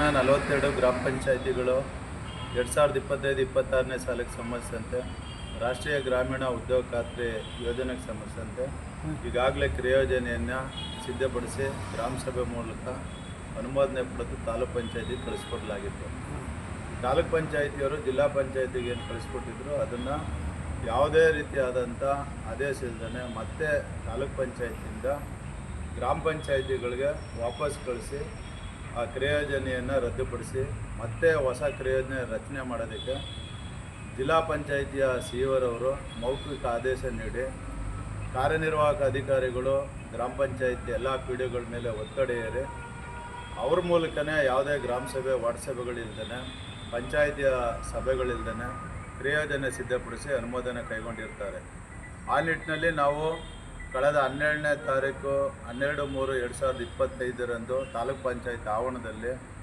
42 ಗ್ರಾಮ ಪಂಚಾಯಿತಿಗಳು 2025-26ನೇ ಸಾಲಿಗೆ ಸಂಬಂಧಿಸಿದಂತೆ ರಾಷ್ಟ್ರೀಯ ಗ್ರಾಮೀಣ ಉದ್ಯೋಗ ಖಾತ್ರಿ ಯೋಜನೆಗೆ ಸಂಬಂಧಿಸಿದಂತೆ ಈಗಾಗಲೇ ಕ್ರಿಯೋಜನೆಯನ್ನು ಸಿದ್ಧಪಡಿಸಿ ಗ್ರಾಮ ಸಭೆ ಮೂಲಕ ಅನುಮೋದನೆ ಪಡೆದು ತಾಲೂಕು ಪಂಚಾಯತಿಗೆ ಕಳಿಸ್ಕೊಡಲಾಗಿತ್ತು. ತಾಲೂಕು ಪಂಚಾಯಿತಿಯವರು ಜಿಲ್ಲಾ ಪಂಚಾಯತಿಗೆ ಏನು ಕಳಿಸ್ಕೊಟ್ಟಿದ್ರು ಅದನ್ನು ಯಾವುದೇ ರೀತಿಯಾದಂಥ ಆದೇಶ ಇಲ್ಲದೇ ಮತ್ತೆ ತಾಲೂಕು ಪಂಚಾಯತಿಯಿಂದ ಗ್ರಾಮ ಪಂಚಾಯಿತಿಗಳಿಗೆ ವಾಪಸ್ ಕಳಿಸಿ ಆ ಕ್ರಿಯೋಜನೆಯನ್ನು ರದ್ದುಪಡಿಸಿ ಮತ್ತೆ ಹೊಸ ಕ್ರಿಯೋಜನೆ ರಚನೆ ಮಾಡೋದಕ್ಕೆ ಜಿಲ್ಲಾ ಪಂಚಾಯಿತಿಯ ಸಿಇಒರವರು ಮೌಖಿಕ ಆದೇಶ ನೀಡಿ ಕಾರ್ಯನಿರ್ವಾಹಕ ಅಧಿಕಾರಿಗಳು ಗ್ರಾಮ ಪಂಚಾಯಿತಿ ಎಲ್ಲ ಪಿಡಿಒಗಳ ಮೇಲೆ ಒತ್ತಡ ಏರಿ ಅವ್ರ ಮೂಲಕನೇ ಯಾವುದೇ ಗ್ರಾಮ ಸಭೆ ವಾರ್ಡ್ ಸಭೆಗಳಿಲ್ದೇ ಪಂಚಾಯಿತಿಯ ಸಭೆಗಳಿಲ್ದೇ ಕ್ರಿಯೋಜನೆ ಸಿದ್ಧಪಡಿಸಿ ಅನುಮೋದನೆ ಕೈಗೊಂಡಿರ್ತಾರೆ. ಆ ನಿಟ್ಟಿನಲ್ಲಿ ನಾವು ಕಳೆದ 12ನೇ ತಾರೀಕು 12/3/2025 ತಾಲೂಕು ಪಂಚಾಯತ್ ಆವರಣದಲ್ಲಿ